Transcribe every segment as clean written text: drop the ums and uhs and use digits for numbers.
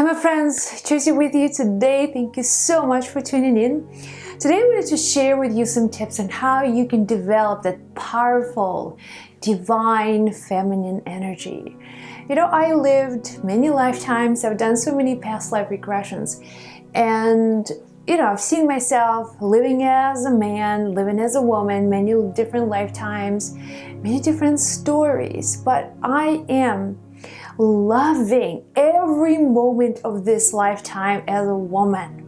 Hi my friends, Tracy with you today. Thank you so much for tuning in. Today I wanted to share with you some tips on how you can develop that powerful, divine feminine energy. You know, I lived many lifetimes. I've done so many past life regressions. And I've seen myself living as a man, living as a woman, many different lifetimes, many different stories. But I am loving every moment of this lifetime as a woman.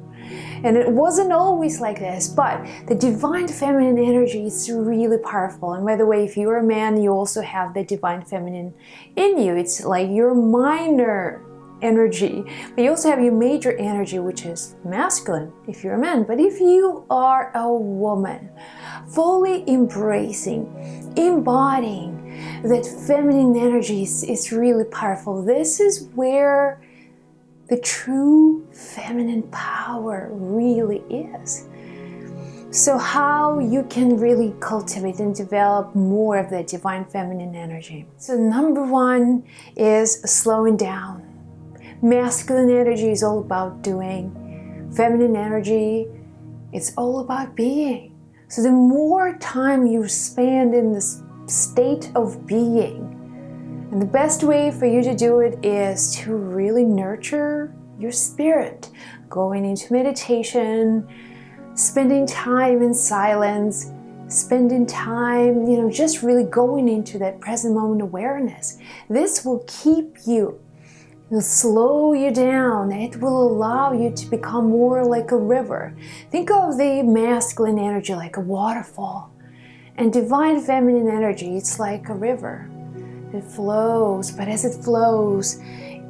And it wasn't always like this, but the divine feminine energy is really powerful. And by the way, if you're a man, you also have the divine feminine in you. It's like your minor energy, but you also have your major energy, which is masculine if you're a man. But if you are a woman, fully embracing, embodying that feminine energy is really powerful. This is where the true feminine power really is. So how you can really cultivate and develop more of that divine feminine energy. So number one is slowing down. Masculine energy is all about doing. Feminine energy, it's all about being. So the more time you spend in this state of being, and the best way for you to do it is to really nurture your spirit, going into meditation, spending time in silence, spending time, just really going into that present moment awareness. This will keep you, it will slow you down. It will allow you to become more like a river. Think of the masculine energy like a waterfall. And divine feminine energy, it's like a river. It flows, but as it flows,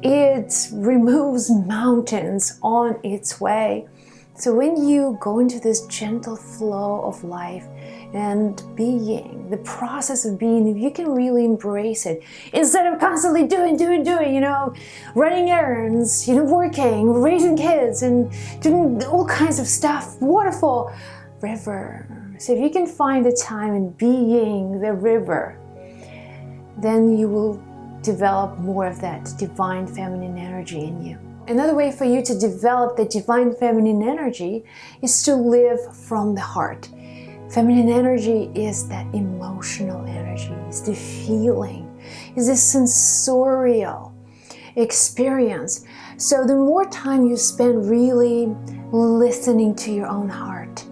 it removes mountains on its way. So when you go into this gentle flow of life and being, the process of being, if you can really embrace it, instead of constantly doing, running errands, working, raising kids, and doing all kinds of stuff, waterfall, river. So if you can find the time in being the river, then you will develop more of that divine feminine energy in you. Another way for you to develop the divine feminine energy is to live from the heart. Feminine energy is that emotional energy, is the feeling, is the sensorial experience. So the more time you spend really listening to your own heart,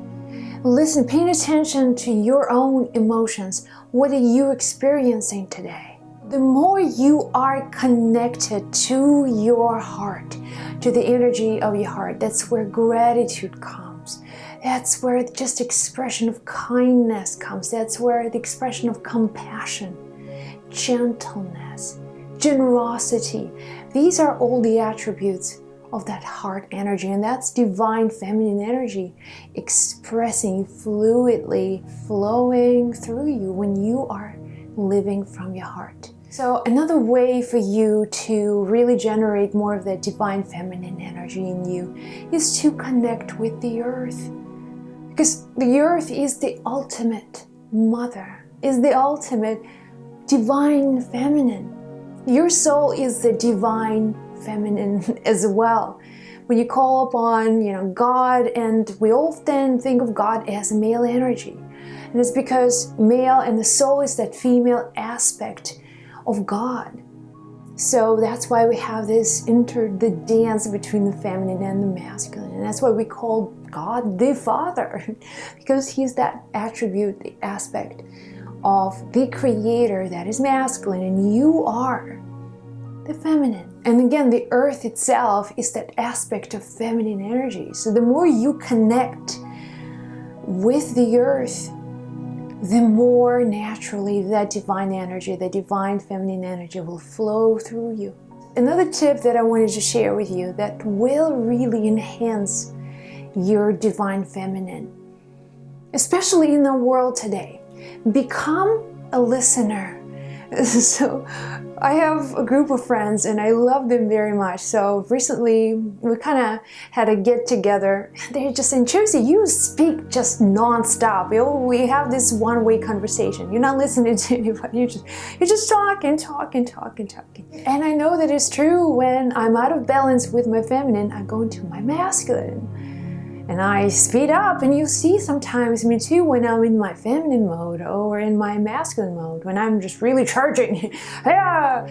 listen, paying attention to your own emotions. What are you experiencing today? The more you are connected to your heart, to the energy of your heart, that's where gratitude comes. That's where just expression of kindness comes. That's where the expression of compassion, gentleness, generosity. These are all the attributes of that heart energy, and that's divine feminine energy expressing fluidly, flowing through you when you are living from your heart. So another way for you to really generate more of that divine feminine energy in you is to connect with the earth, because the earth is the ultimate mother, is the ultimate divine feminine. Your soul is the divine feminine as well. When you call upon, God, and we often think of God as a male energy. And it's because male and the soul is that female aspect of God. So that's why we have the dance between the feminine and the masculine. And that's why we call God the Father, because He's that attribute, the aspect of the Creator that is masculine, and you are the feminine. And again, the earth itself is that aspect of feminine energy. So the more you connect with the earth, the more naturally that divine energy, the divine feminine energy will flow through you. Another tip that I wanted to share with you that will really enhance your divine feminine, especially in the world today, become a listener. So I have a group of friends and I love them very much. So recently we kind of had a get together. They're just saying, Josie, you speak just non-stop. We have this one-way conversation. You're not listening to anybody. You just talk and talk and talk and talk. And I know that it's true. When I'm out of balance with my feminine, I go into my masculine. And I speed up, and you see sometimes me too when I'm in my feminine mode or in my masculine mode, when I'm just really charging. Yeah,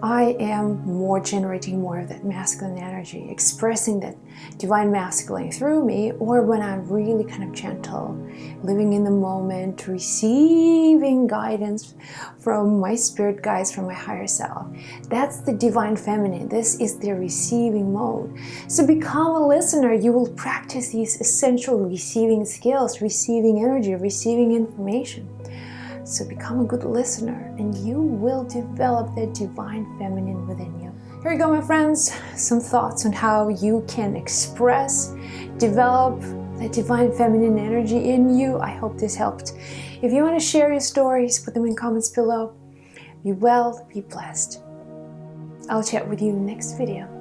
I am generating more of that masculine energy, expressing that divine masculine through me, or when I'm really kind of gentle, living in the moment, receiving guidance from my spirit guides, from my higher self. That's the divine feminine. This is the receiving mode. So become a listener. You will practice these essential receiving skills, receiving energy, receiving information. So become a good listener and you will develop that divine feminine within you. Here we go, my friends. Some thoughts on how you can express, develop that divine feminine energy in you. I hope this helped. If you want to share your stories, put them in comments below. Be well, be blessed. I'll chat with you in the next video.